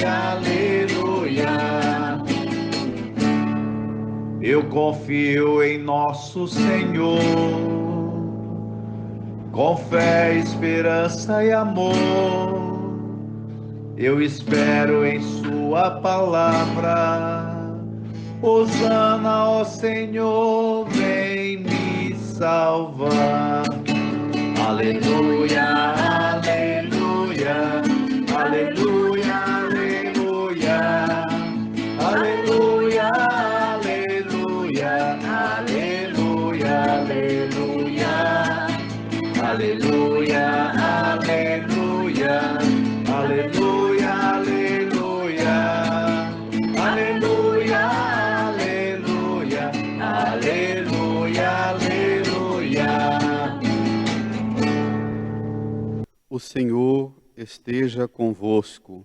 aleluia, aleluia. Eu confio em nosso Senhor, com fé, esperança e amor. Eu espero em sua palavra. Hosana, ó Senhor, vem me salvar. Aleluia, aleluia, aleluia, aleluia, aleluia, aleluia, aleluia, aleluia, aleluia, aleluia, aleluia, aleluia, aleluia, aleluia, aleluia. O Senhor esteja convosco.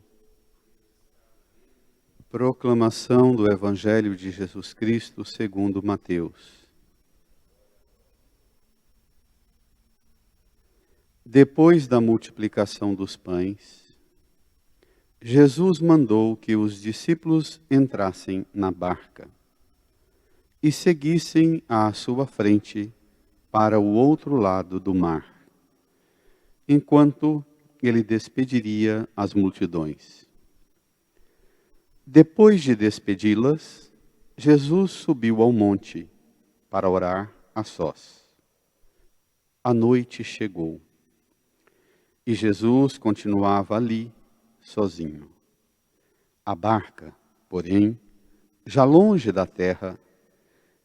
Proclamação do Evangelho de Jesus Cristo segundo Mateus. Depois da multiplicação dos pães, Jesus mandou que os discípulos entrassem na barca e seguissem à sua frente para o outro lado do mar, enquanto ele despediria as multidões. Depois de despedi-las, Jesus subiu ao monte para orar a sós. A noite chegou e Jesus continuava ali, sozinho. A barca, porém, já longe da terra,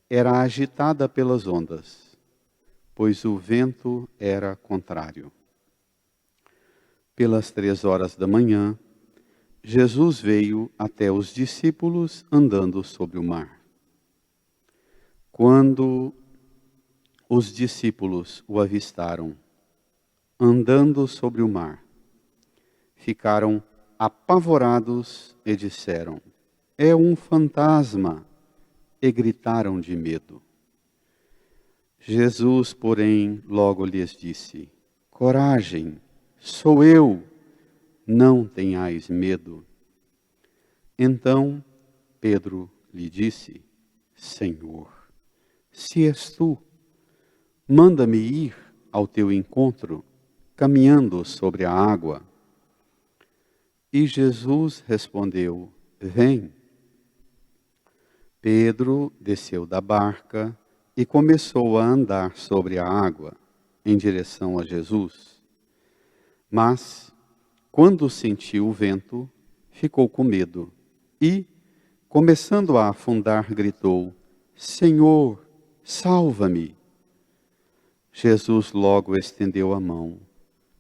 era agitada pelas ondas, pois o vento era contrário. Pelas 3 horas da manhã, Jesus veio até os discípulos andando sobre o mar. Quando os discípulos o avistaram, andando sobre o mar, ficaram apavorados e disseram: "É um fantasma!" e gritaram de medo. Jesus, porém, logo lhes disse: "Coragem, sou eu, não tenhais medo." Então Pedro lhe disse: "Senhor, se és tu, manda-me ir ao teu encontro, caminhando sobre a água." E Jesus respondeu: "Vem." Pedro desceu da barca e começou a andar sobre a água, em direção a Jesus. Mas, quando sentiu o vento, ficou com medo e, começando a afundar, gritou: "Senhor, salva-me!" Jesus logo estendeu a mão,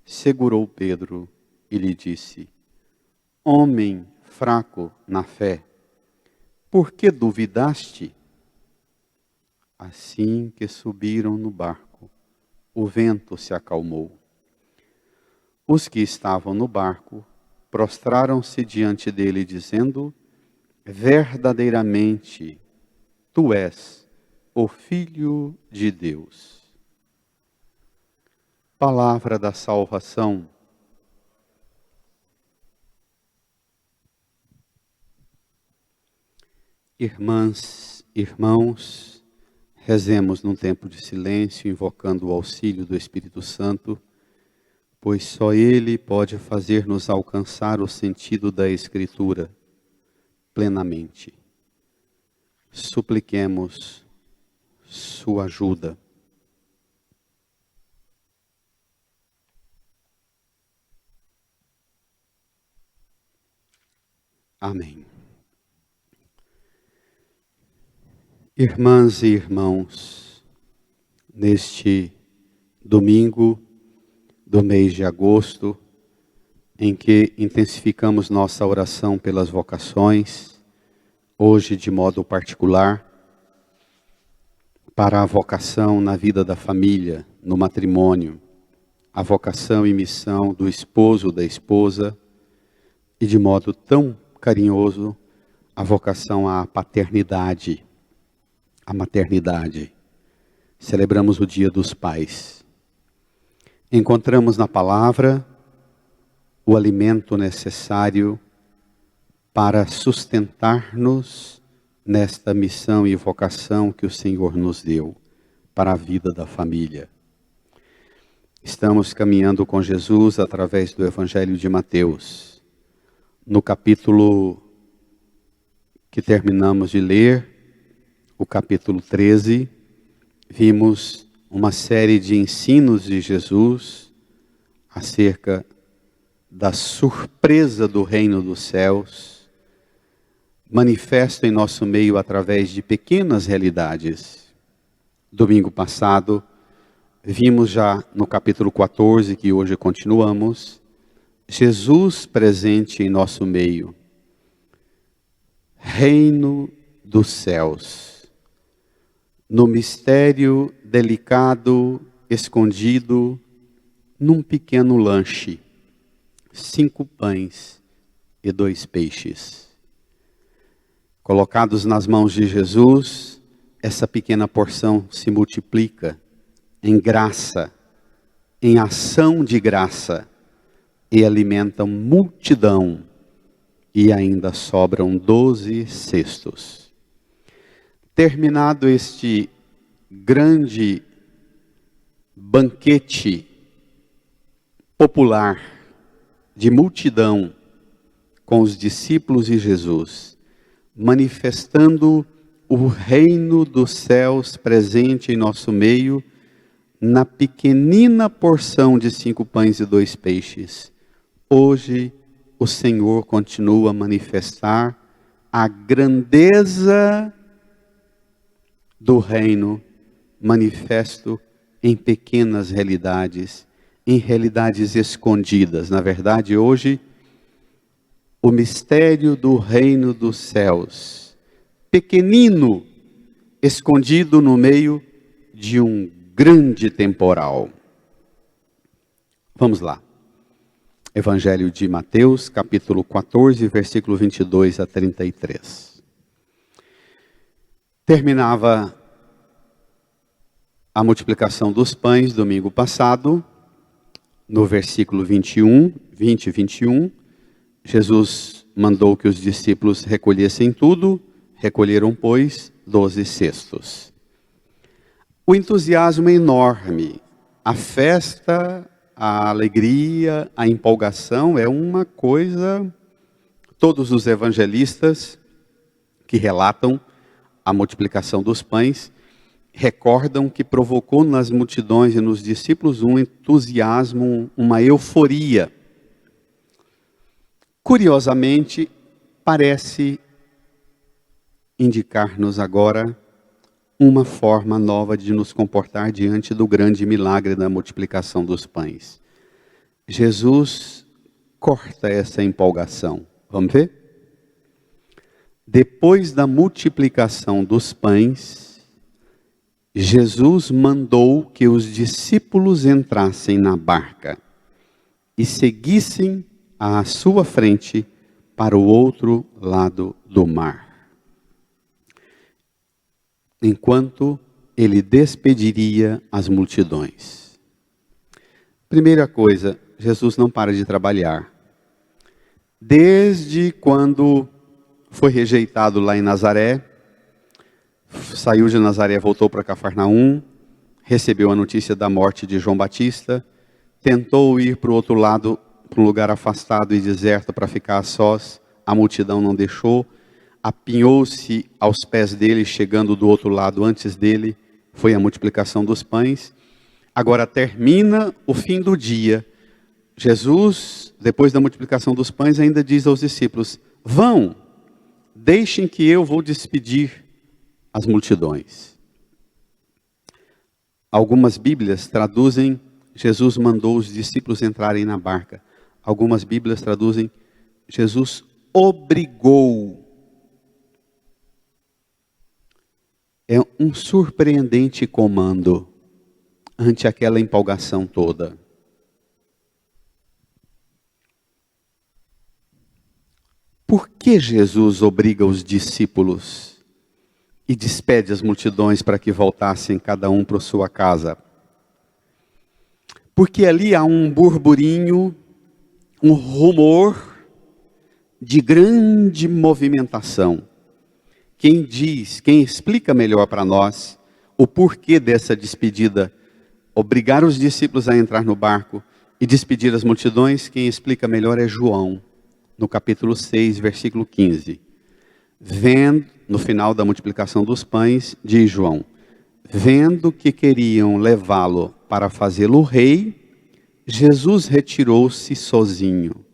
segurou Pedro e lhe disse: "Homem fraco na fé, por que duvidaste?" Assim que subiram no barco, o vento se acalmou. Os que estavam no barco prostraram-se diante dele, dizendo: "Verdadeiramente, tu és o Filho de Deus." Palavra da salvação. Irmãs, irmãos, rezemos num tempo de silêncio, invocando o auxílio do Espírito Santo, pois só Ele pode fazer-nos alcançar o sentido da Escritura plenamente. Supliquemos sua ajuda. Amém. Irmãs e irmãos, neste domingo do mês de agosto, em que intensificamos nossa oração pelas vocações, hoje de modo particular, para a vocação na vida da família, no matrimônio, a vocação e missão do esposo, da esposa, e de modo tão carinhoso, a vocação à paternidade, à maternidade. Celebramos o Dia dos Pais. Encontramos na palavra o alimento necessário para sustentar-nos nesta missão e vocação que o Senhor nos deu para a vida da família. Estamos caminhando com Jesus através do Evangelho de Mateus. No capítulo que terminamos de ler, o capítulo 13, vimos uma série de ensinos de Jesus acerca da surpresa do reino dos céus, manifesta em nosso meio através de pequenas realidades. Domingo passado, vimos já no capítulo 14, que hoje continuamos, Jesus presente em nosso meio. Reino dos céus. No mistério delicado, escondido, num pequeno lanche. 5 pães e 2 peixes. Colocados nas mãos de Jesus, essa pequena porção se multiplica em graça, em ação de graça, e alimenta multidão, e ainda sobram 12 cestos. Terminado este grande banquete popular de multidão com os discípulos e Jesus, manifestando o reino dos céus presente em nosso meio, na pequenina porção de 5 pães e 2 peixes. Hoje o Senhor continua a manifestar a grandeza do reino, manifesto em pequenas realidades, em realidades escondidas. Na verdade, hoje, o mistério do reino dos céus, pequenino, escondido no meio de um grande temporal. Vamos lá. Evangelho de Mateus, capítulo 14, versículo 22 a 33. Terminava a multiplicação dos pães domingo passado, no versículo 20 e 21, Jesus mandou que os discípulos recolhessem tudo, recolheram, pois, 12 cestos. O entusiasmo é enorme, a festa, a alegria, a empolgação é uma coisa. Todos os evangelistas que relatam a multiplicação dos pães recordam que provocou nas multidões e nos discípulos um entusiasmo, uma euforia. Curiosamente, parece indicar-nos agora uma forma nova de nos comportar diante do grande milagre da multiplicação dos pães. Jesus corta essa empolgação. Vamos ver? Depois da multiplicação dos pães, Jesus mandou que os discípulos entrassem na barca e seguissem à sua frente para o outro lado do mar, enquanto ele despediria as multidões. Primeira coisa, Jesus não para de trabalhar. Desde quando foi rejeitado lá em Nazaré, saiu de Nazaré, voltou para Cafarnaum, recebeu a notícia da morte de João Batista, tentou ir para o outro lado, para um lugar afastado e deserto para ficar a sós, a multidão não deixou, apinhou-se aos pés dele, chegando do outro lado antes dele, foi a multiplicação dos pães. Agora termina o fim do dia. Jesus, depois da multiplicação dos pães, ainda diz aos discípulos: vão, deixem que eu vou despedir as multidões. Algumas Bíblias traduzem, Jesus mandou os discípulos entrarem na barca. Algumas Bíblias traduzem, Jesus obrigou. É um surpreendente comando ante aquela empolgação toda. Por que Jesus obriga os discípulos e despede as multidões para que voltassem cada um para sua casa? Porque ali há um burburinho, um rumor de grande movimentação. Quem explica melhor para nós o porquê dessa despedida, obrigar os discípulos a entrar no barco e despedir as multidões, quem explica melhor é João, no capítulo 6, versículo 15. Vendo, no final da multiplicação dos pães, diz João, vendo que queriam levá-lo para fazê-lo rei, Jesus retirou-se sozinho.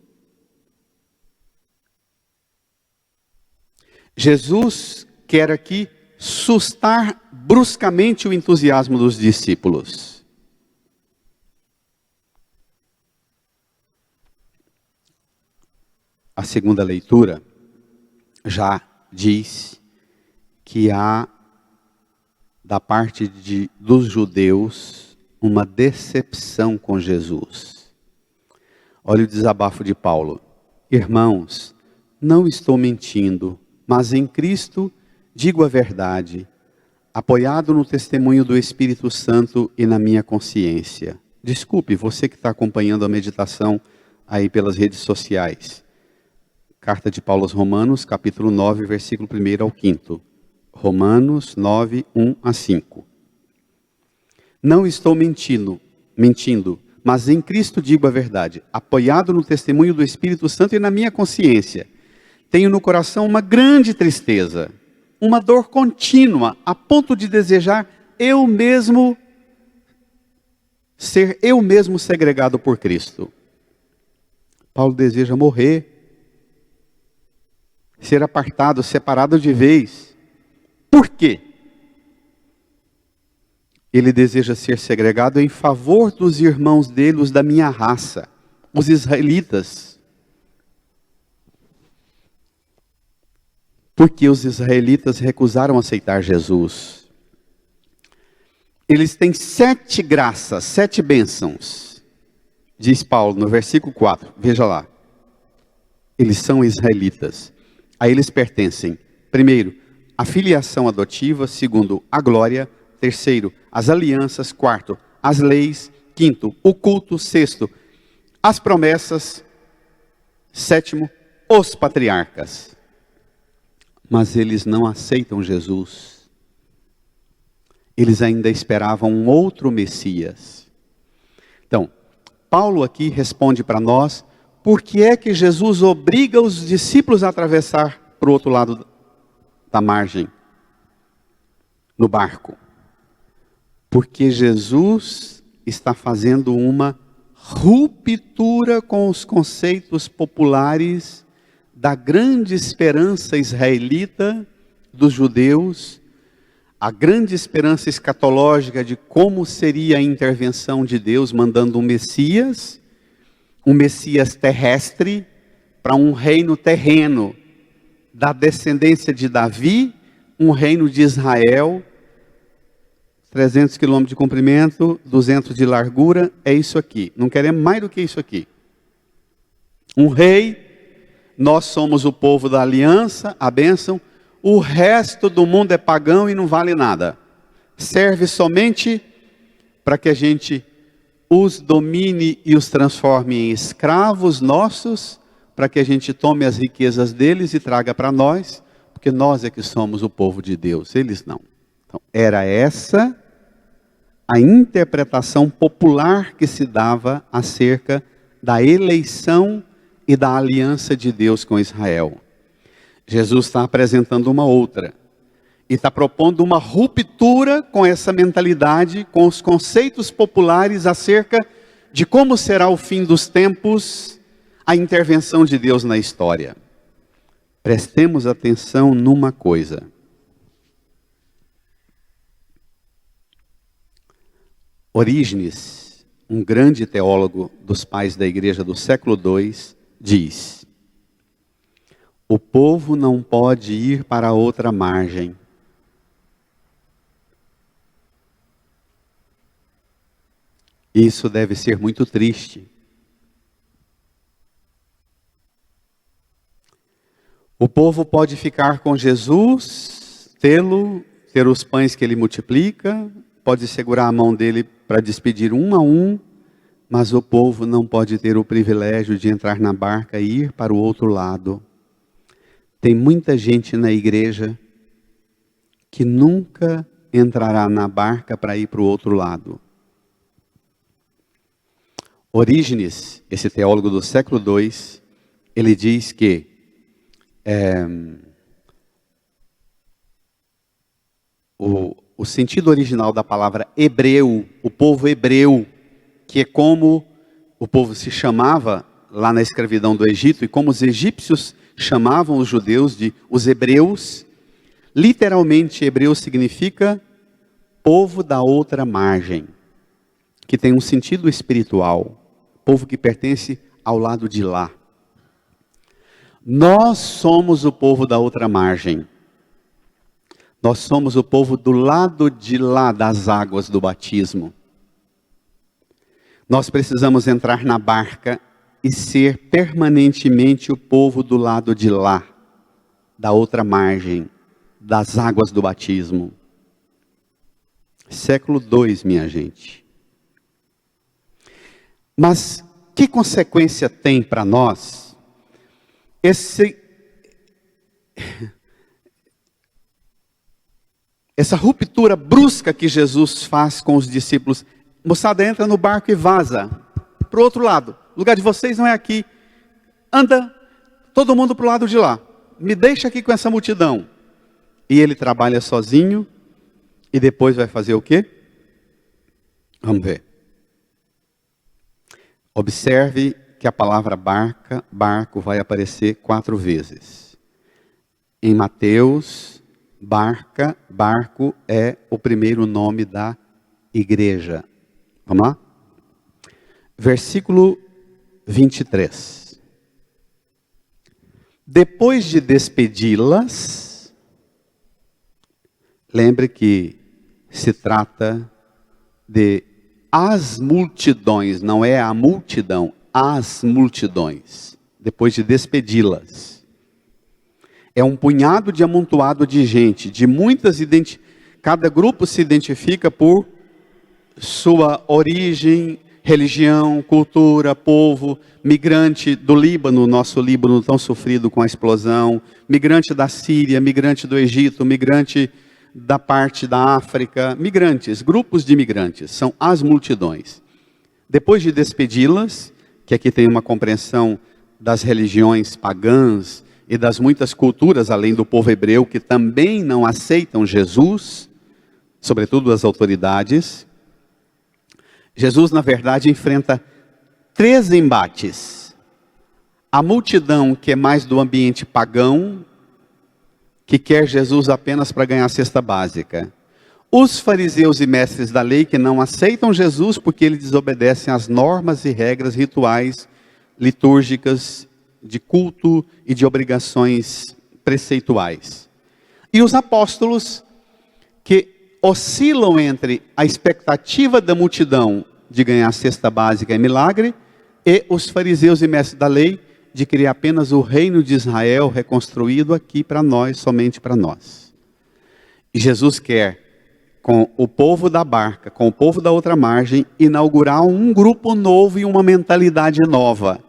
Jesus quer aqui sustar bruscamente o entusiasmo dos discípulos. A segunda leitura já diz que há, da parte dos judeus, uma decepção com Jesus. Olha o desabafo de Paulo. Irmãos, não estou mentindo, mas em Cristo digo a verdade, apoiado no testemunho do Espírito Santo e na minha consciência. Desculpe, você que está acompanhando a meditação aí pelas redes sociais. Carta de Paulo aos Romanos, capítulo 9, versículo 1 ao 5. Romanos 9, 1 a 5. Não estou mentindo, mas em Cristo digo a verdade, apoiado no testemunho do Espírito Santo e na minha consciência. Tenho no coração uma grande tristeza, uma dor contínua, a ponto de desejar ser eu mesmo segregado por Cristo. Paulo deseja morrer, ser apartado, separado de vez. Por quê? Ele deseja ser segregado em favor dos irmãos dele, os da minha raça, os israelitas. Porque os israelitas recusaram aceitar Jesus. Eles têm 7 graças, 7 bênçãos, diz Paulo no versículo 4, veja lá. Eles são israelitas. A eles pertencem, primeiro, a filiação adotiva, segundo, a glória, terceiro, as alianças, quarto, as leis, quinto, o culto, sexto, as promessas, sétimo, os patriarcas. Mas eles não aceitam Jesus. Eles ainda esperavam um outro Messias. Então, Paulo aqui responde para nós, por que é que Jesus obriga os discípulos a atravessar para o outro lado da margem, no barco? Porque Jesus está fazendo uma ruptura com os conceitos populares da grande esperança israelita dos judeus, a grande esperança escatológica de como seria a intervenção de Deus mandando um Messias terrestre para um reino terreno, da descendência de Davi, um reino de Israel, 300 quilômetros de comprimento, 200 de largura, é isso aqui. Não queremos mais do que isso aqui. Um rei, nós somos o povo da aliança, a bênção, o resto do mundo é pagão e não vale nada. Serve somente para que a gente os domine e os transforme em escravos nossos, para que a gente tome as riquezas deles e traga para nós, porque nós é que somos o povo de Deus, eles não. Então, era essa a interpretação popular que se dava acerca da eleição e da aliança de Deus com Israel. Jesus está apresentando uma outra. E está propondo uma ruptura com essa mentalidade, com os conceitos populares acerca de como será o fim dos tempos, a intervenção de Deus na história. Prestemos atenção numa coisa. Orígenes, um grande teólogo dos pais da igreja do século II, diz: o povo não pode ir para outra margem. Isso deve ser muito triste. O povo pode ficar com Jesus, ter os pães que ele multiplica, pode segurar a mão dele para despedir um a um, mas o povo não pode ter o privilégio de entrar na barca e ir para o outro lado. Tem muita gente na igreja que nunca entrará na barca para ir para o outro lado. Orígenes, esse teólogo do século II, ele diz que o sentido original da palavra hebreu, o povo hebreu, que é como o povo se chamava lá na escravidão do Egito, e como os egípcios chamavam os judeus de os hebreus, literalmente hebreu significa povo da outra margem, que tem um sentido espiritual, povo que pertence ao lado de lá. Nós somos o povo da outra margem. Nós somos o povo do lado de lá das águas do batismo. Nós precisamos entrar na barca e ser permanentemente o povo do lado de lá, da outra margem, das águas do batismo. Século II, minha gente. Mas que consequência tem para nós essa ruptura brusca que Jesus faz com os discípulos? Moçada, entra no barco e vaza para o outro lado. O lugar de vocês não é aqui. Anda todo mundo para o lado de lá. Me deixa aqui com essa multidão. E ele trabalha sozinho. E depois vai fazer o quê? Vamos ver. Observe que a palavra barco vai aparecer 4 vezes. Em Mateus, barco é o primeiro nome da igreja. Vamos lá? Versículo 23. Depois de despedi-las, lembre que se trata de as multidões, não é a multidão, as multidões. Depois de despedi-las. É um punhado de amontoado de gente, de muitas cada grupo se identifica por sua origem, religião, cultura, povo, migrante do Líbano, nosso Líbano tão sofrido com a explosão, migrante da Síria, migrante do Egito, migrante da parte da África, migrantes, grupos de migrantes, são as multidões. Depois de despedi-las, que aqui tem uma compreensão das religiões pagãs e das muitas culturas, além do povo hebreu, que também não aceitam Jesus, sobretudo as autoridades, Jesus, na verdade, enfrenta 3 embates. A multidão que é mais do ambiente pagão, que quer Jesus apenas para ganhar a cesta básica. Os fariseus e mestres da lei que não aceitam Jesus porque eles desobedecem às normas e regras rituais, litúrgicas, de culto e de obrigações preceituais. E os apóstolos que oscilam entre a expectativa da multidão de ganhar a cesta básica e milagre, e os fariseus e mestres da lei de criar apenas o reino de Israel reconstruído aqui para nós, somente para nós. E Jesus quer, com o povo da barca, com o povo da outra margem, inaugurar um grupo novo e uma mentalidade nova.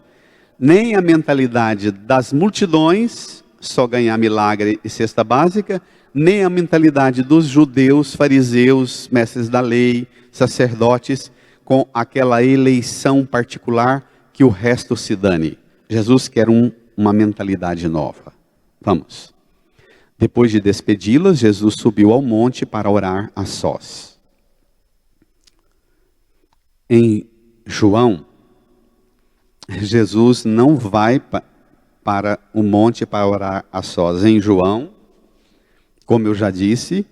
Nem a mentalidade das multidões, só ganhar milagre e cesta básica, nem a mentalidade dos judeus, fariseus, mestres da lei, sacerdotes, com aquela eleição particular que o resto se dane. Jesus quer uma mentalidade nova. Vamos. Depois de despedi-las, Jesus subiu ao monte para orar a sós. Em João, Jesus não vai para o monte para orar a sós. Em João, como eu já disse,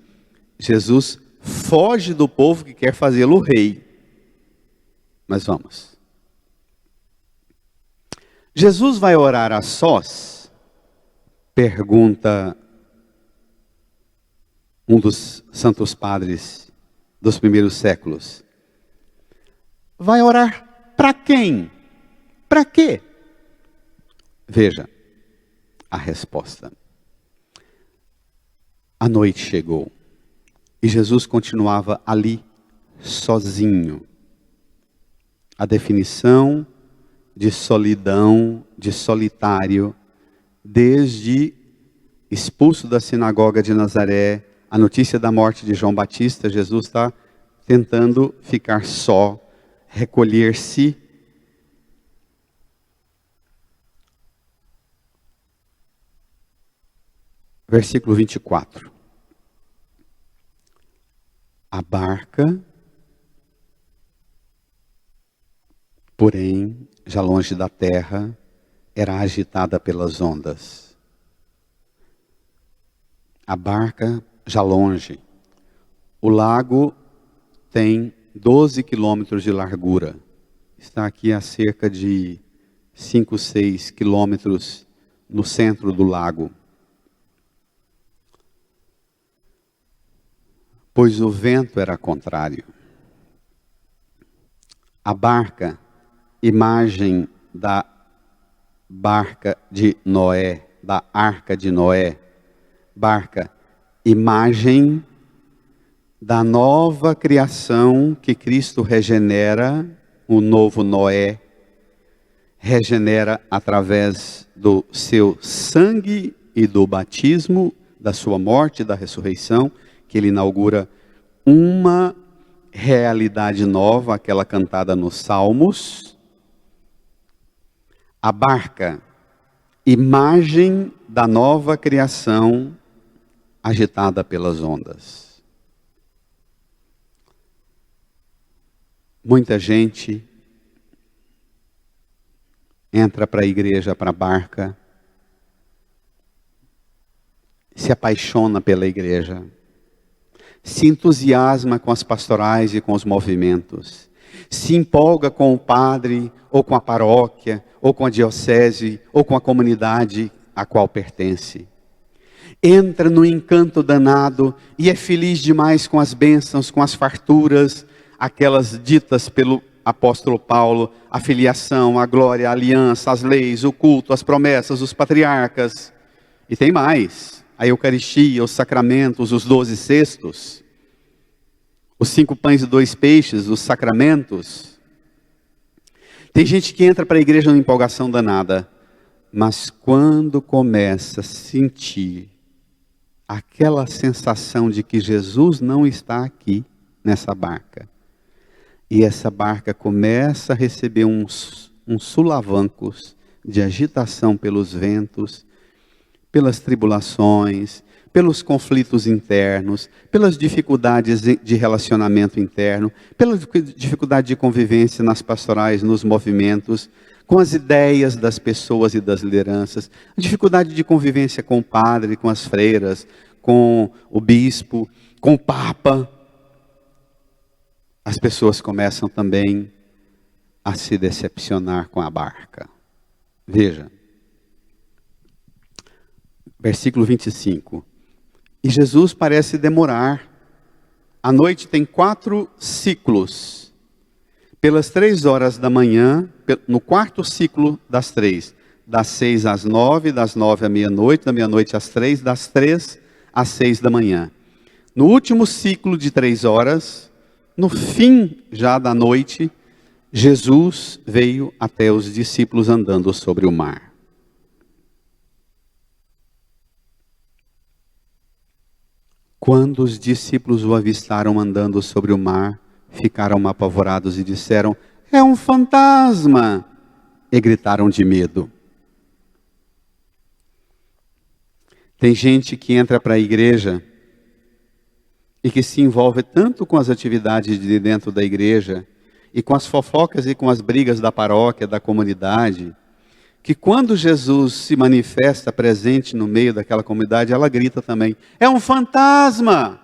Jesus foge do povo que quer fazê-lo rei. Mas vamos. Jesus vai orar a sós? Pergunta um dos santos padres dos primeiros séculos. Vai orar para quem? Para quê? Veja a resposta. A noite chegou e Jesus continuava ali sozinho. A definição de solidão, de solitário, desde expulso da sinagoga de Nazaré, a notícia da morte de João Batista, Jesus está tentando ficar só, recolher-se. Versículo 24. A barca, porém, já longe da terra, era agitada pelas ondas. A barca já longe. O lago tem 12 quilômetros de largura. Está aqui a cerca de 5, 6 quilômetros no centro do lago. Pois o vento era contrário. A barca, imagem da barca de Noé, da arca de Noé. Barca, imagem da nova criação que Cristo regenera, o novo Noé, regenera através do seu sangue e do batismo, da sua morte e da ressurreição, que ele inaugura uma realidade nova, aquela cantada nos Salmos. A barca, imagem da nova criação agitada pelas ondas. Muita gente entra para a igreja, para a barca, se apaixona pela igreja, se entusiasma com as pastorais e com os movimentos, se empolga com o padre, ou com a paróquia, ou com a diocese, ou com a comunidade a qual pertence. Entra no encanto danado e é feliz demais com as bênçãos, com as farturas, aquelas ditas pelo apóstolo Paulo, a filiação, a glória, a aliança, as leis, o culto, as promessas, os patriarcas. E tem mais, a Eucaristia, os sacramentos, os 12 cestos, os 5 pães e 2 peixes, os sacramentos. Tem gente que entra para a igreja numa empolgação danada, mas quando começa a sentir aquela sensação de que Jesus não está aqui nessa barca, e essa barca começa a receber uns sulavancos de agitação pelos ventos, pelas tribulações, pelos conflitos internos, pelas dificuldades de relacionamento interno, pela dificuldade de convivência nas pastorais, nos movimentos, com as ideias das pessoas e das lideranças, a dificuldade de convivência com o padre, com as freiras, com o bispo, com o papa. As pessoas começam também a se decepcionar com a barca. Veja, versículo 25. E Jesus parece demorar. A noite tem 4 ciclos. Pelas 3 horas da manhã, no quarto ciclo das 3, das 6 às 9, das 9 à meia-noite, da meia-noite às 3, das 3 às 6 da manhã. No último ciclo de 3 horas, no fim já da noite, Jesus veio até os discípulos andando sobre o mar. Quando os discípulos o avistaram andando sobre o mar, ficaram apavorados e disseram: "É um fantasma!" E gritaram de medo. Tem gente que entra para a igreja e que se envolve tanto com as atividades de dentro da igreja e com as fofocas e com as brigas da paróquia, da comunidade, que quando Jesus se manifesta presente no meio daquela comunidade, ela grita também: "É um fantasma!"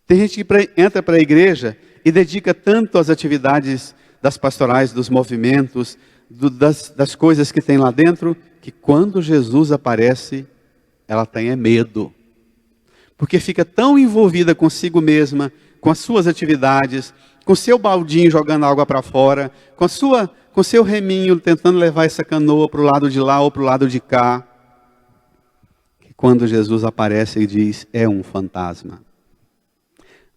Tem gente que entra para a igreja e dedica tanto às atividades das pastorais, dos movimentos, das coisas que tem lá dentro, que quando Jesus aparece, ela tem medo. Porque fica tão envolvida consigo mesma, com as suas atividades, com seu baldinho jogando água para fora, com seu reminho tentando levar essa canoa para o lado de lá ou para o lado de cá, que quando Jesus aparece e diz: "É um fantasma."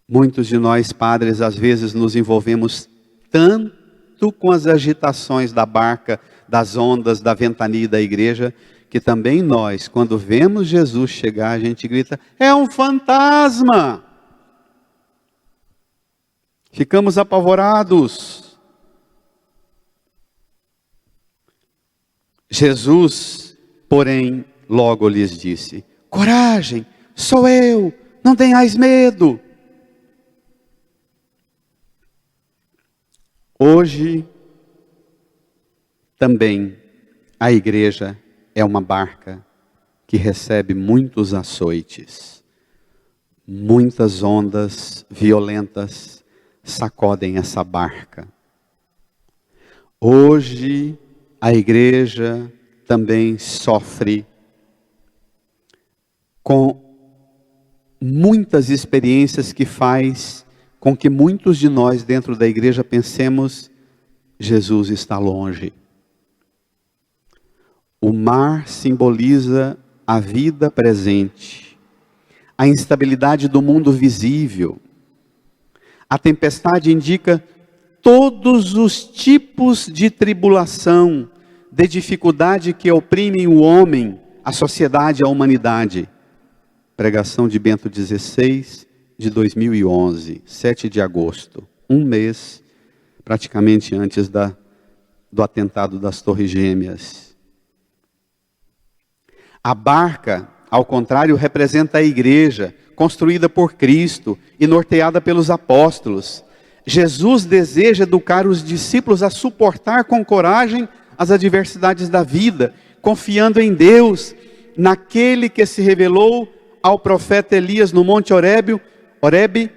Muitos de nós, padres, às vezes nos envolvemos tanto com as agitações da barca, das ondas, da ventania da igreja, que também nós, quando vemos Jesus chegar, a gente grita: é um fantasma! Ficamos apavorados. Jesus, porém, logo lhes disse: coragem, sou eu, não tenhais medo. Hoje, também, a igreja é uma barca que recebe muitos açoites. Muitas ondas violentas sacodem essa barca. Hoje, a igreja também sofre com muitas experiências que faz com que muitos de nós dentro da igreja pensemos: Jesus está longe. O mar simboliza a vida presente, a instabilidade do mundo visível. A tempestade indica todos os tipos de tribulação, de dificuldade que oprimem o homem, a sociedade, a humanidade. Pregação de Bento XVI, de 2011, 7 de agosto. Um mês, praticamente antes do atentado das Torres Gêmeas. A barca, ao contrário, representa a igreja, construída por Cristo e norteada pelos apóstolos. Jesus deseja educar os discípulos a suportar com coragem as adversidades da vida, confiando em Deus, naquele que se revelou ao profeta Elias no Monte Horebe,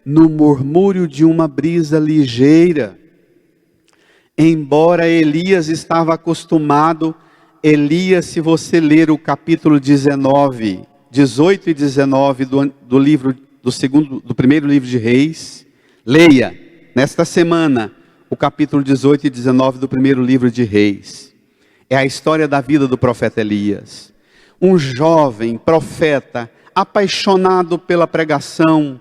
no murmúrio de uma brisa ligeira. Embora Elias estava acostumado, se você ler o capítulo 19, 18 e 19 do primeiro livro de Reis, leia nesta semana o capítulo 18 e 19 do primeiro livro de Reis. É a história da vida do profeta Elias. Um jovem profeta, apaixonado pela pregação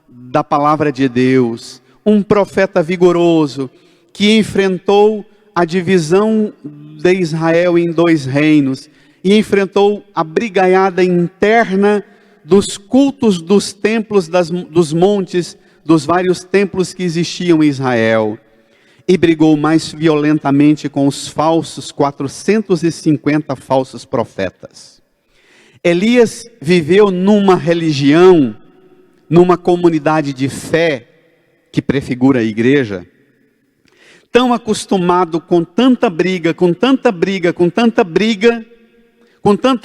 da palavra de Deus. Um profeta vigoroso, que enfrentou a divisão de Israel em 2 reinos. E enfrentou a brigaiada interna dos cultos dos templos dos montes, dos vários templos que existiam em Israel. E brigou mais violentamente com os 450 falsos profetas. Elias viveu numa religião, numa comunidade de fé, que prefigura a igreja, tão acostumado com tanta briga, com tanta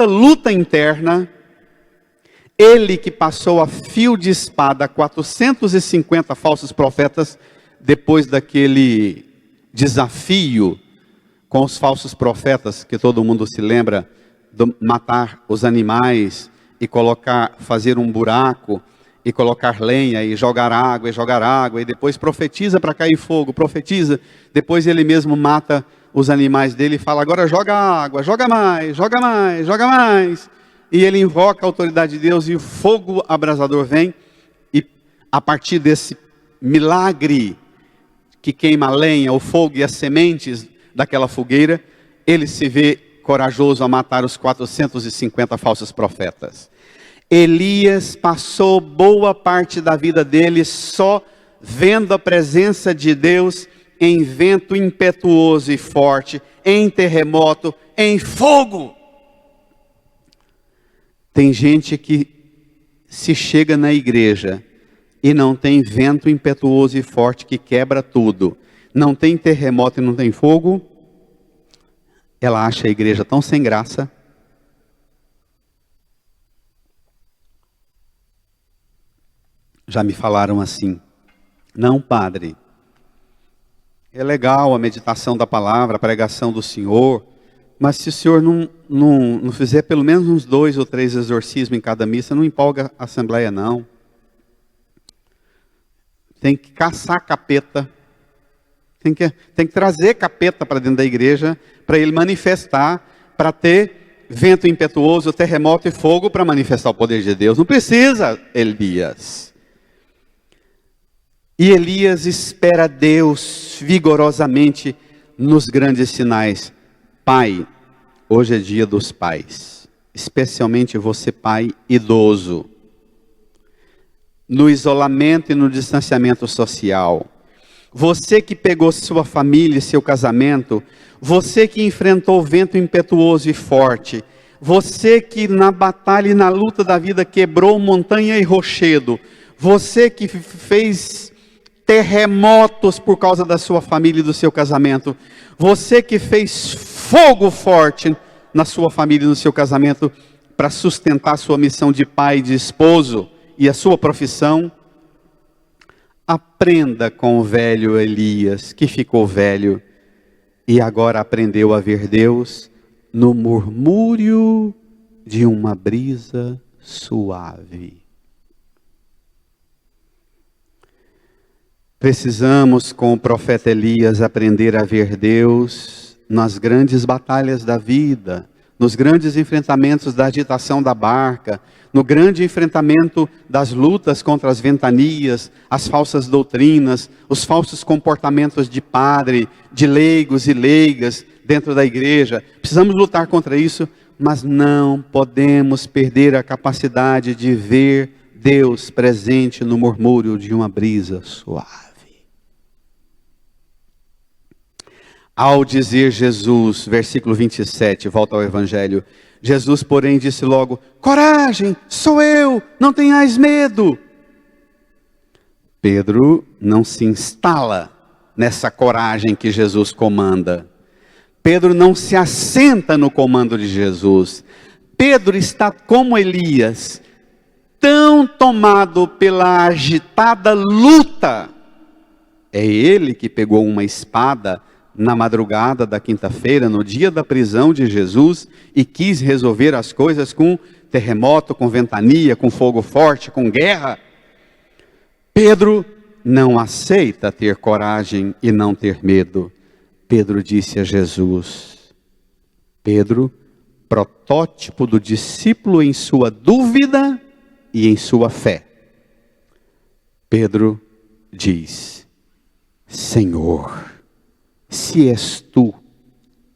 luta interna. Ele que passou a fio de espada 450 falsos profetas, depois daquele desafio com os falsos profetas, que todo mundo se lembra, de matar os animais e fazer um buraco e colocar lenha e jogar água e depois profetiza para cair fogo, profetiza, depois ele mesmo mata os animais dele e fala: agora joga água, joga mais, e ele invoca a autoridade de Deus e o fogo abrasador vem, e a partir desse milagre que queima a lenha, o fogo e as sementes daquela fogueira, ele se vê corajoso a matar os 450 falsos profetas. Elias passou boa parte da vida dele só vendo a presença de Deus em vento impetuoso e forte, em terremoto, em fogo. Tem gente que se chega na igreja e não tem vento impetuoso e forte que quebra tudo, não tem terremoto e não tem fogo, ela acha a igreja tão sem graça. Já me falaram assim: não, padre, é legal a meditação da palavra, a pregação do Senhor, mas se o senhor não fizer pelo menos uns 2 ou 3 exorcismos em cada missa, não empolga a assembleia não. Tem que caçar capeta, tem que trazer capeta para dentro da igreja, para ele manifestar, para ter vento impetuoso, terremoto e fogo para manifestar o poder de Deus. Não precisa, Elias. E Elias espera Deus vigorosamente nos grandes sinais. Pai, hoje é dia dos pais, especialmente você pai idoso, no isolamento e no distanciamento social. Você que pegou sua família e seu casamento, você que enfrentou o vento impetuoso e forte, você que na batalha e na luta da vida quebrou montanha e rochedo, você que fez terremotos por causa da sua família e do seu casamento, você que fez fogo forte na sua família e no seu casamento para sustentar a sua missão de pai e de esposo e a sua profissão, aprenda com o velho Elias, que ficou velho e agora aprendeu a ver Deus no murmúrio de uma brisa suave. Precisamos, com o profeta Elias, aprender a ver Deus nas grandes batalhas da vida, nos grandes enfrentamentos da agitação da barca, no grande enfrentamento das lutas contra as ventanias, as falsas doutrinas, os falsos comportamentos de padre, de leigos e leigas dentro da igreja. Precisamos lutar contra isso, mas não podemos perder a capacidade de ver Deus presente no murmúrio de uma brisa suave. Ao dizer Jesus, versículo 27, volta ao Evangelho, Jesus, porém, disse logo: coragem, sou eu, não tenhais medo. Pedro não se instala nessa coragem que Jesus comanda. Pedro não se assenta no comando de Jesus. Pedro está como Elias, tão tomado pela agitada luta. É ele que pegou uma espada na madrugada da quinta-feira, no dia da prisão de Jesus, e quis resolver as coisas com terremoto, com ventania, com fogo forte, com guerra. Pedro não aceita ter coragem e não ter medo. Pedro disse a Jesus, Pedro, protótipo do discípulo em sua dúvida e em sua fé. Pedro diz, Senhor, se és tu,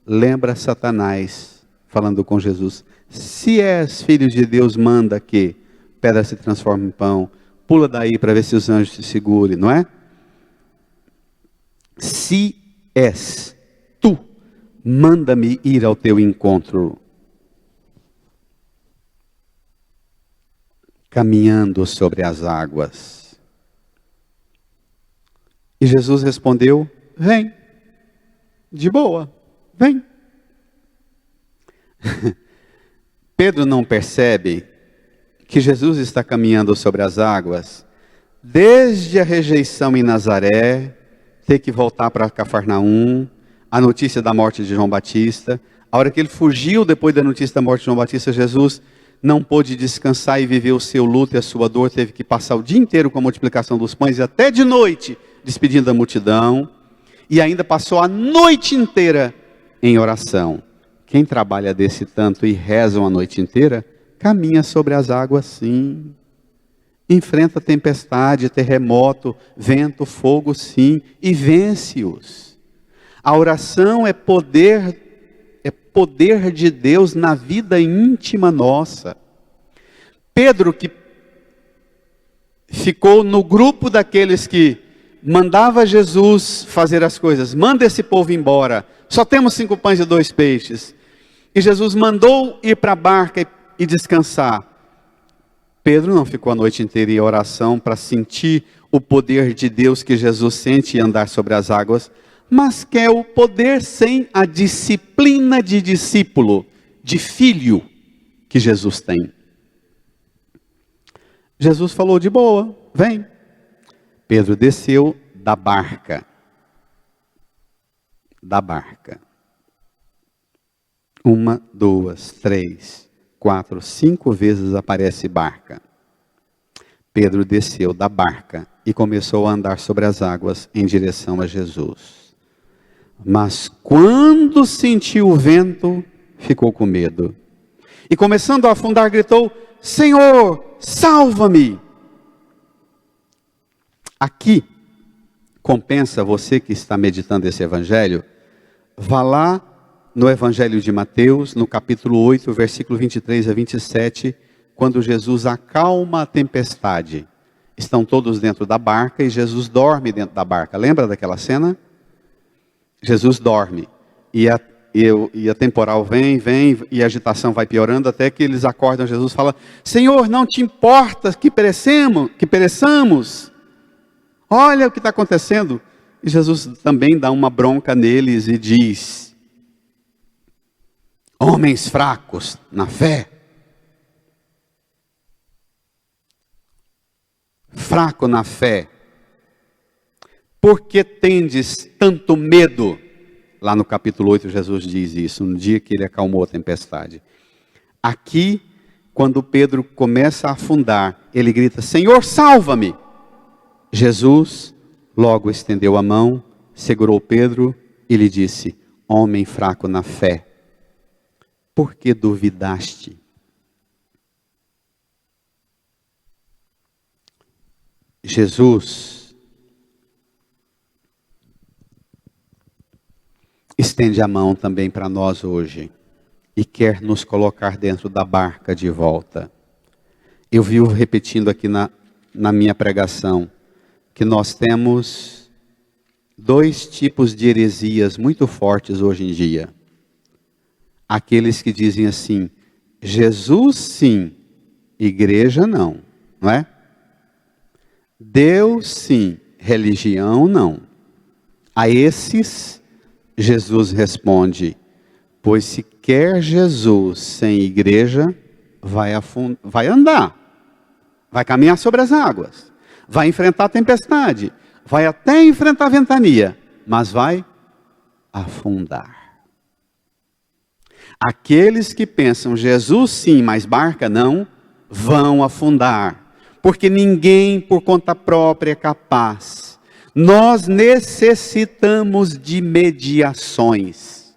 lembra Satanás falando com Jesus, se és filho de Deus, manda que pedra se transforme em pão, pula daí para ver se os anjos te segurem, não é? Se és tu, manda-me ir ao teu encontro. Caminhando sobre as águas. E Jesus respondeu, vem. De boa, vem. Pedro não percebe que Jesus está caminhando sobre as águas, desde a rejeição em Nazaré, ter que voltar para Cafarnaum, a notícia da morte de João Batista. A hora que ele fugiu depois da notícia da morte de João Batista, Jesus não pôde descansar e viver o seu luto e a sua dor, teve que passar o dia inteiro com a multiplicação dos pães e até de noite despedindo a multidão. E ainda passou a noite inteira em oração. Quem trabalha desse tanto e reza uma noite inteira, caminha sobre as águas sim. Enfrenta tempestade, terremoto, vento, fogo sim, e vence-os. A oração é poder de Deus na vida íntima nossa. Pedro, que ficou no grupo daqueles que mandava Jesus fazer as coisas, manda esse povo embora, só temos 5 pães e 2 peixes, e Jesus mandou ir para a barca e descansar. Pedro não ficou a noite inteira em oração para sentir o poder de Deus que Jesus sente e andar sobre as águas, mas quer o poder sem a disciplina de discípulo, de filho que Jesus tem. Jesus falou de boa, vem. Pedro desceu da barca. Da barca. 1, 2, 3, 4, 5 vezes aparece barca. Pedro desceu da barca e começou a andar sobre as águas em direção a Jesus. Mas quando sentiu o vento, ficou com medo. E começando a afundar, gritou, Senhor, salva-me! Aqui, compensa você que está meditando esse evangelho, vá lá no Evangelho de Mateus, no capítulo 8, versículo 23 a 27, quando Jesus acalma a tempestade. Estão todos dentro da barca e Jesus dorme dentro da barca. Lembra daquela cena? Jesus dorme. E a temporal vem, e a agitação vai piorando, até que eles acordam. Jesus fala: Senhor, não te importa que pereçamos? Olha o que está acontecendo. E Jesus também dá uma bronca neles e diz: homens fracos na fé. Fraco na fé. Por que tendes tanto medo? Lá no capítulo 8 Jesus diz isso, no dia que ele acalmou a tempestade. Aqui, quando Pedro começa a afundar, ele grita: Senhor, salva-me! Jesus logo estendeu a mão, segurou Pedro e lhe disse: homem fraco na fé, por que duvidaste? Jesus estende a mão também para nós hoje e quer nos colocar dentro da barca de volta. Eu vivo repetindo aqui na minha pregação que nós temos dois tipos de heresias muito fortes hoje em dia. Aqueles que dizem assim: Jesus sim, igreja não, não é? Deus sim, religião não. A esses, Jesus responde: pois se quer Jesus sem igreja, vai andar, vai caminhar sobre as águas, vai enfrentar a tempestade, vai até enfrentar a ventania, mas vai afundar. Aqueles que pensam Jesus sim, mas barca não, vão afundar. Porque ninguém por conta própria é capaz. Nós necessitamos de mediações.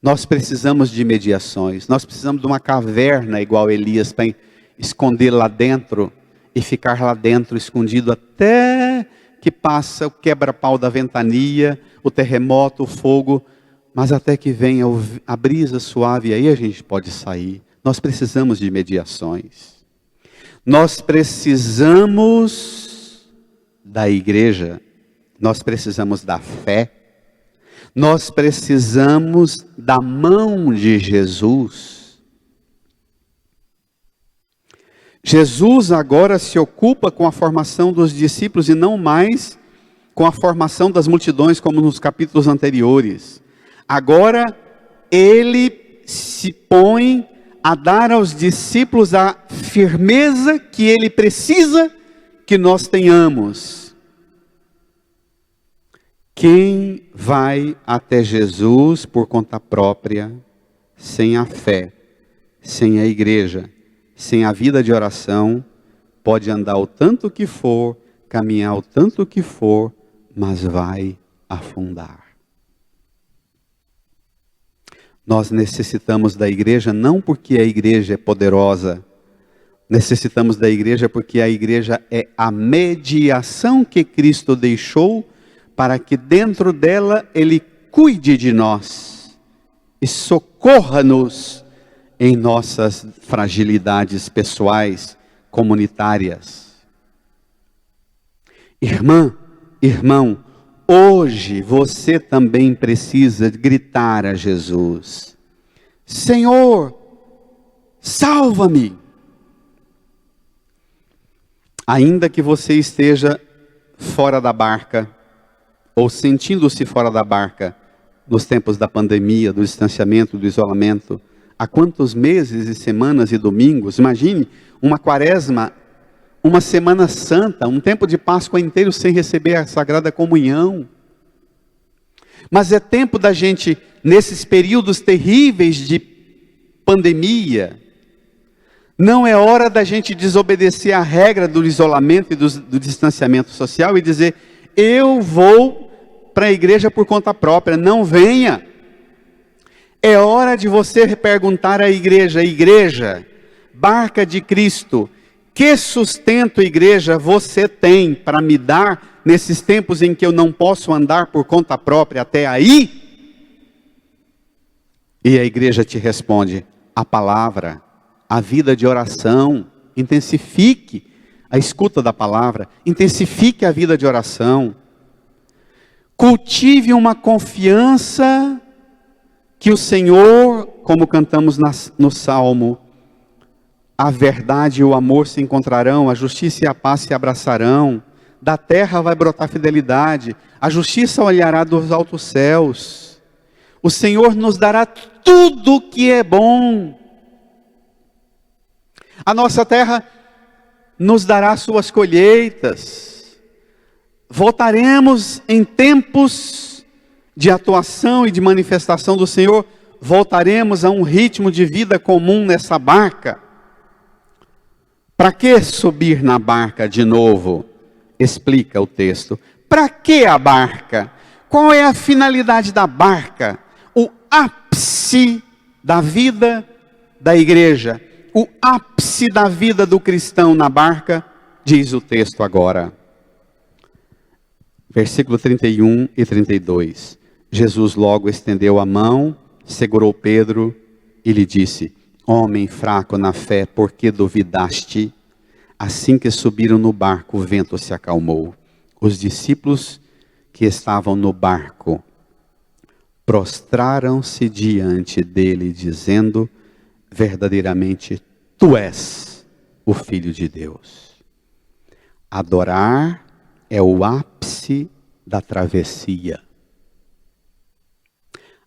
Nós precisamos de mediações. Nós precisamos de uma caverna igual Elias para esconder lá dentro e ficar lá dentro escondido até que passa o quebra-pau da ventania, o terremoto, o fogo, mas até que venha a brisa suave, aí a gente pode sair. Nós precisamos de mediações. Nós precisamos da igreja, nós precisamos da fé, nós precisamos da mão de Jesus. Jesus agora se ocupa com a formação dos discípulos e não mais com a formação das multidões como nos capítulos anteriores. Agora ele se põe a dar aos discípulos a firmeza que ele precisa que nós tenhamos. Quem vai até Jesus por conta própria, sem a fé, sem a igreja, sem a vida de oração, pode andar o tanto que for, caminhar o tanto que for, mas vai afundar. Nós necessitamos da igreja não porque a igreja é poderosa. Necessitamos da igreja porque a igreja é a mediação que Cristo deixou para que dentro dela Ele cuide de nós e socorra-nos em nossas fragilidades pessoais, comunitárias. Irmã, irmão, hoje você também precisa gritar a Jesus: Senhor, salva-me. Ainda que você esteja fora da barca, ou sentindo-se fora da barca, nos tempos da pandemia, do distanciamento, do isolamento, há quantos meses e semanas e domingos, imagine uma quaresma, uma semana santa, um tempo de Páscoa inteiro sem receber a Sagrada Comunhão. Mas é tempo da gente, nesses períodos terríveis de pandemia, não é hora da gente desobedecer a regra do isolamento e do distanciamento social e dizer: eu vou para a igreja por conta própria, não venha. É hora de você perguntar à igreja: igreja, barca de Cristo, que sustento, igreja, você tem para me dar nesses tempos em que eu não posso andar por conta própria até aí? E a igreja te responde: a palavra, a vida de oração. Intensifique a escuta da palavra, intensifique a vida de oração. Cultive uma confiança que o Senhor, como cantamos no Salmo, a verdade e o amor se encontrarão, a justiça e a paz se abraçarão, da terra vai brotar fidelidade, a justiça olhará dos altos céus, o Senhor nos dará tudo que é bom, a nossa terra nos dará suas colheitas, voltaremos em tempos de atuação e de manifestação do Senhor, voltaremos a um ritmo de vida comum nessa barca. Para que subir na barca de novo? Explica o texto. Para que a barca? Qual é a finalidade da barca? O ápice da vida da igreja, o ápice da vida do cristão na barca, diz o texto agora. Versículo 31 e 32. Jesus logo estendeu a mão, segurou Pedro e lhe disse: homem fraco na fé, por que duvidaste? Assim que subiram no barco, o vento se acalmou. Os discípulos que estavam no barco prostraram-se diante dele, dizendo: verdadeiramente, tu és o Filho de Deus. Adorar é o ápice da travessia.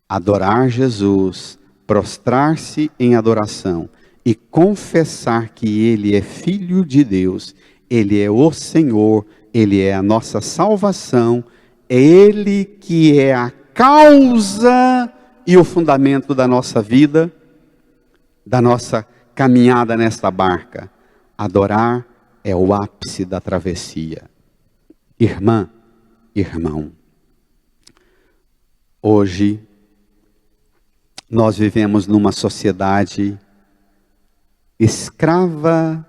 Adorar Jesus, prostrar-se em adoração e confessar que Ele é Filho de Deus, Ele é o Senhor, Ele é a nossa salvação, é Ele que é a causa e o fundamento da nossa vida, da nossa caminhada nesta barca. Adorar é o ápice da travessia. Irmã, irmão, hoje nós vivemos numa sociedade escrava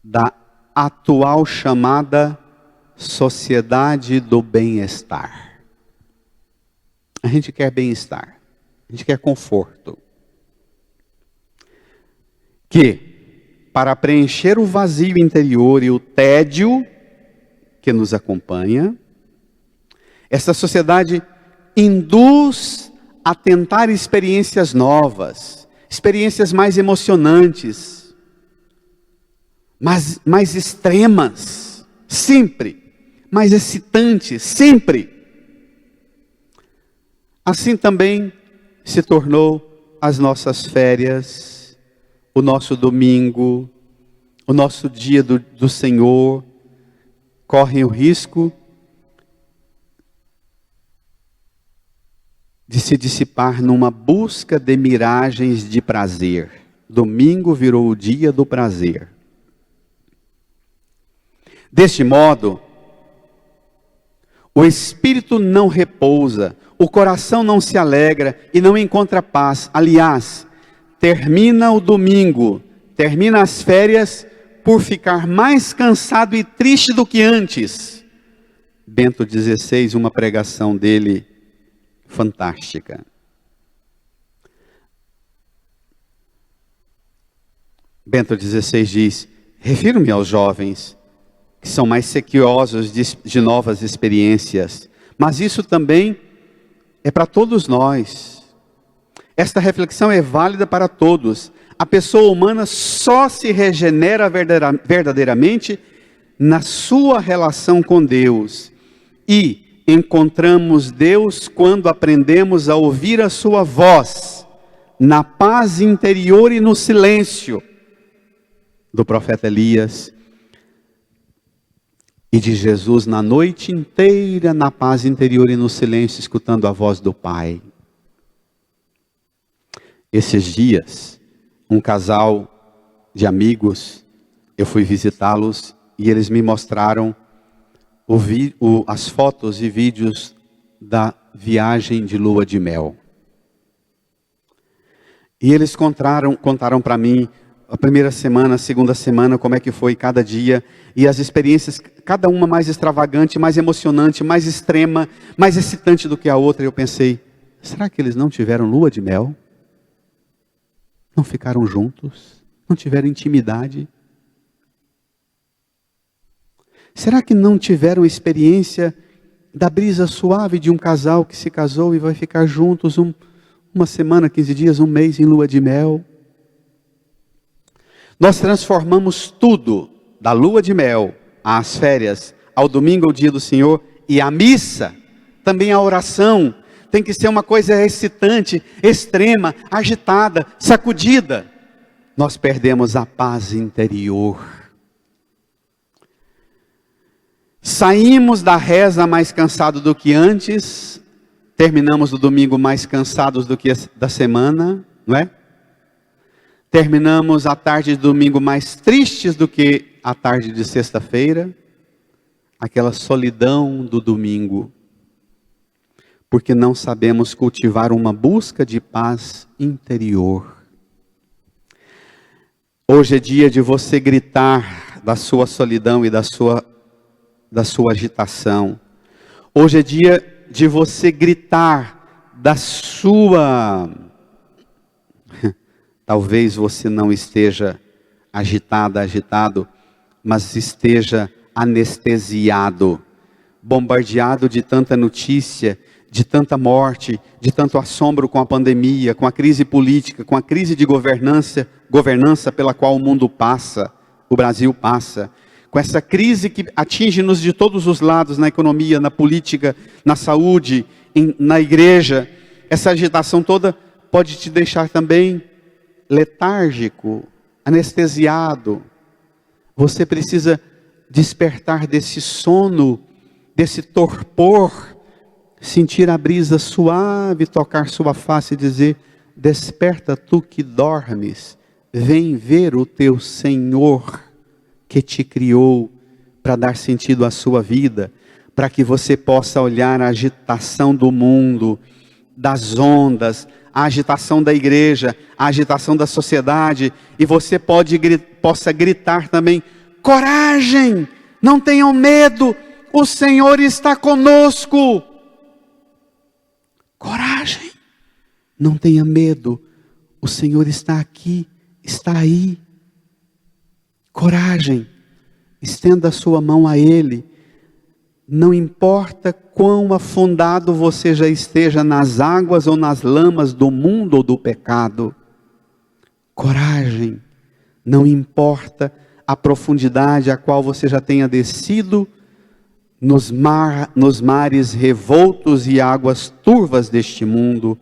da atual chamada sociedade do bem-estar. A gente quer bem-estar, a gente quer conforto. Que, para preencher o vazio interior e o tédio que nos acompanha, essa sociedade induz a tentar experiências novas, experiências mais emocionantes, mais extremas, sempre, mais excitantes, sempre. Assim também se tornou as nossas férias, o nosso domingo, o nosso dia do Senhor, correm o risco de se dissipar numa busca de miragens de prazer. Domingo virou o dia do prazer. Deste modo, o espírito não repousa, o coração não se alegra e não encontra paz. Aliás, termina o domingo, termina as férias por ficar mais cansado e triste do que antes. Bento XVI, uma pregação dele fantástica. Bento XVI diz: refiro-me aos jovens que são mais sequiosos de novas experiências, mas isso também é para todos nós. Esta reflexão é válida para todos. A pessoa humana só se regenera verdadeiramente na sua relação com Deus. E encontramos Deus quando aprendemos a ouvir a sua voz, na paz interior e no silêncio do profeta Elias e de Jesus na noite inteira, na paz interior e no silêncio, escutando a voz do Pai. Esses dias, um casal de amigos, eu fui visitá-los e eles me mostraram as fotos e vídeos da viagem de lua de mel. E eles contaram para mim a primeira semana, a segunda semana, como é que foi cada dia, e as experiências, cada uma mais extravagante, mais emocionante, mais extrema, mais excitante do que a outra. E eu pensei, será que eles não tiveram lua de mel? Não ficaram juntos? Não tiveram intimidade? Será que não tiveram experiência da brisa suave de um casal que se casou e vai ficar juntos uma semana, 15 dias, um mês em lua de mel? Nós transformamos tudo, da lua de mel, às férias, ao domingo, ao dia do Senhor, e à missa, também a oração, tem que ser uma coisa excitante, extrema, agitada, sacudida. Nós perdemos a paz interior. Saímos da reza mais cansados do que antes, terminamos o domingo mais cansados do que da semana, não é? Terminamos a tarde de domingo mais tristes do que a tarde de sexta-feira, aquela solidão do domingo, porque não sabemos cultivar uma busca de paz interior. Hoje é dia de você gritar da sua solidão e da sua agitação. Hoje é dia de você gritar da sua... Talvez você não esteja agitado, mas esteja anestesiado, bombardeado de tanta notícia, de tanta morte, de tanto assombro com a pandemia, com a crise política, com a crise de governança pela qual o mundo passa, o Brasil passa, com essa crise que atinge-nos de todos os lados, na economia, na política, na saúde, na igreja. Essa agitação toda pode te deixar também letárgico, anestesiado. Você precisa despertar desse sono, desse torpor, sentir a brisa suave tocar sua face e dizer: desperta tu que dormes, vem ver o teu Senhor que te criou para dar sentido à sua vida, para que você possa olhar a agitação do mundo, das ondas, a agitação da igreja, a agitação da sociedade, e você possa gritar também: coragem, não tenham medo, o Senhor está conosco. Coragem, não tenha medo, o Senhor está aqui, está aí. Coragem, estenda a sua mão a Ele. Não importa quão afundado você já esteja nas águas ou nas lamas do mundo ou do pecado. Coragem, não importa a profundidade a qual você já tenha descido nos mares revoltos e águas turvas deste mundo.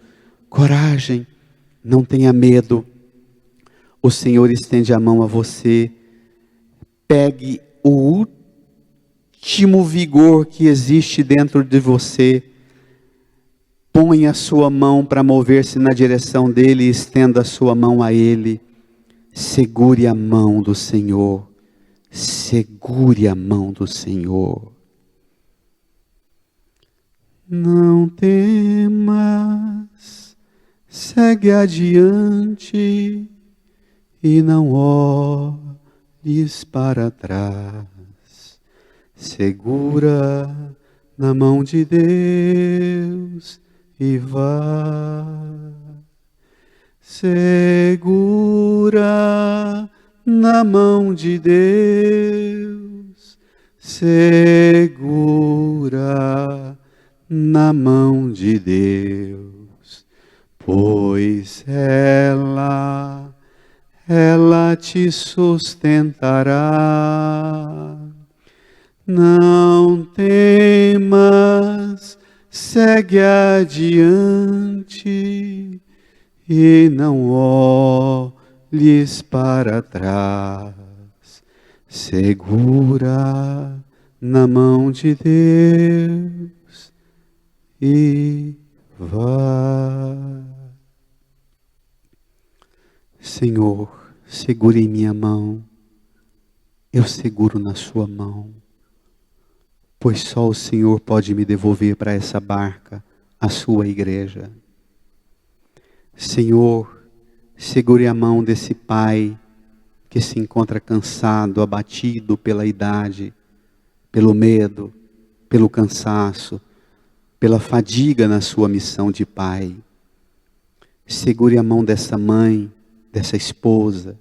Coragem, não tenha medo. O Senhor estende a mão a você. Pegue o último vigor que existe dentro de você. Ponha a sua mão para mover-se na direção dele e estenda a sua mão a ele. Segure a mão do Senhor. Segure a mão do Senhor. Não temas, segue adiante e não olhes para trás. Segura na mão de Deus e vá. Segura na mão de Deus. Segura na mão de Deus, pois ela te sustentará. Não temas, segue adiante e não olhes para trás. Segura na mão de Deus e vá. Senhor, segure em minha mão, eu seguro na sua mão, pois só o Senhor pode me devolver para essa barca, a sua igreja. Senhor, segure a mão desse pai que se encontra cansado, abatido pela idade, pelo medo, pelo cansaço, pela fadiga na sua missão de pai. Segure a mão dessa mãe, dessa esposa.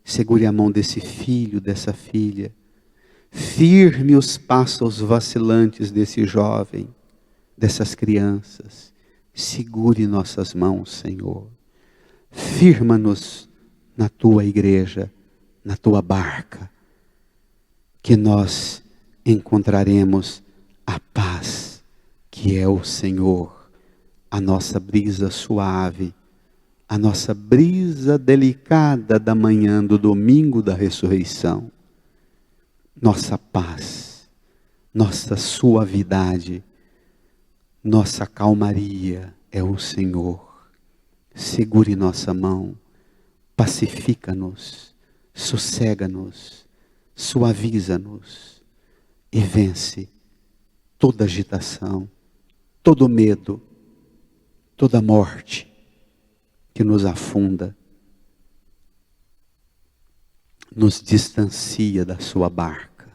Segure a mão desse filho, dessa filha. Firme os passos vacilantes desse jovem, dessas crianças. Segure nossas mãos, Senhor. Firma-nos na tua igreja, na tua barca, que nós encontraremos a paz, que é o Senhor, a nossa brisa suave, a nossa brisa delicada da manhã do domingo da ressurreição. Nossa paz, nossa suavidade, nossa calmaria é o Senhor. Segure nossa mão, pacifica-nos, sossega-nos, suaviza-nos e vence toda agitação, todo medo, toda morte que nos afunda, nos distancia da sua barca.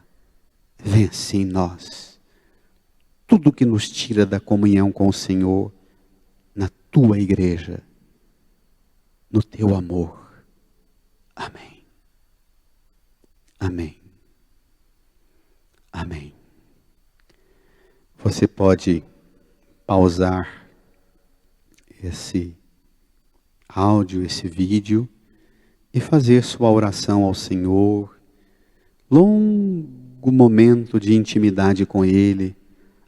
Vence em nós tudo que nos tira da comunhão com o Senhor, na tua igreja, no teu amor. Amém. Amém. Amém. Você pode pausar esse áudio, esse vídeo, e fazer sua oração ao Senhor. Longo momento de intimidade com Ele.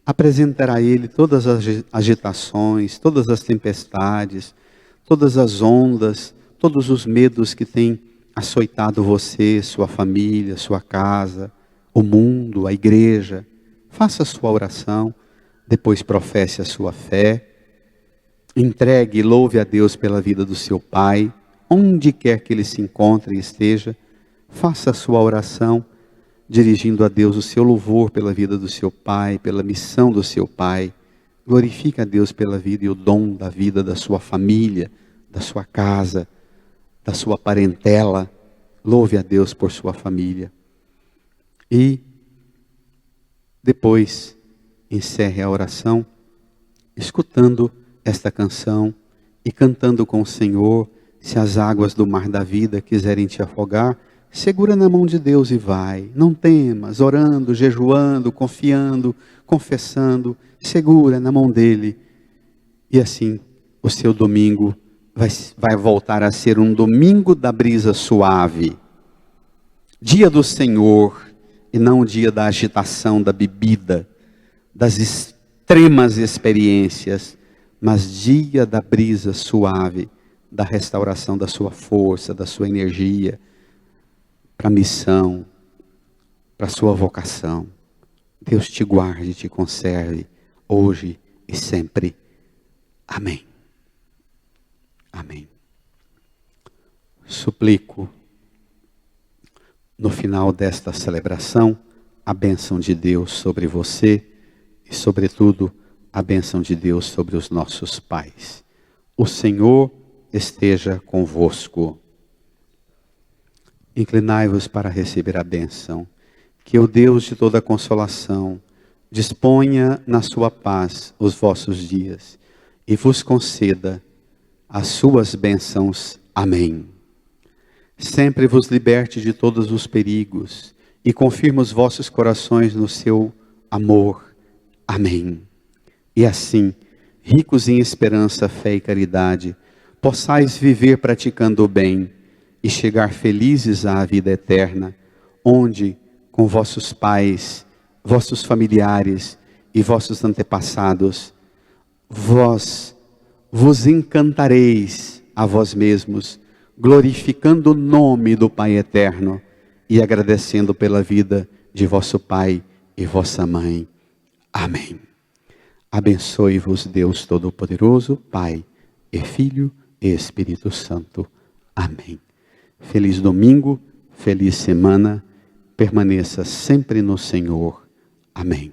Apresentar a Ele todas as agitações, todas as tempestades, todas as ondas, todos os medos que têm açoitado você, sua família, sua casa, o mundo, a igreja. Faça a sua oração, depois professe a sua fé. Entregue e louve a Deus pela vida do seu pai, onde quer que ele se encontre e esteja. Faça a sua oração, dirigindo a Deus o seu louvor pela vida do seu pai, pela missão do seu pai. Glorifique a Deus pela vida e o dom da vida da sua família, da sua casa, da sua parentela. Louve a Deus por sua família. E depois encerre a oração escutando esta canção e cantando com o Senhor. Se as águas do mar da vida quiserem te afogar, segura na mão de Deus e vai. Não temas, orando, jejuando, confiando, confessando. Segura na mão dele. E assim o seu domingo vai voltar a ser um domingo da brisa suave. Dia do Senhor e não o dia da agitação, da bebida, das extremas experiências, mas dia da brisa suave, da restauração da sua força, da sua energia, para a missão, para a sua vocação. Deus te guarde e te conserve, hoje e sempre. Amém. Amém. Suplico, no final desta celebração, a bênção de Deus sobre você e, sobretudo, a bênção de Deus sobre os nossos pais. O Senhor esteja convosco. Inclinai-vos para receber a bênção. Que o Deus de toda consolação disponha na sua paz os vossos dias e vos conceda as suas bênçãos. Amém. Sempre vos liberte de todos os perigos e confirme os vossos corações no seu amor. Amém. E assim, ricos em esperança, fé e caridade, possais viver praticando o bem e chegar felizes à vida eterna, onde, com vossos pais, vossos familiares e vossos antepassados, vós vos encantareis a vós mesmos, glorificando o nome do Pai eterno e agradecendo pela vida de vosso pai e vossa mãe. Amém. Abençoe-vos Deus Todo-Poderoso, Pai e Filho e Espírito Santo. Amém. Feliz domingo, feliz semana, permaneça sempre no Senhor. Amém.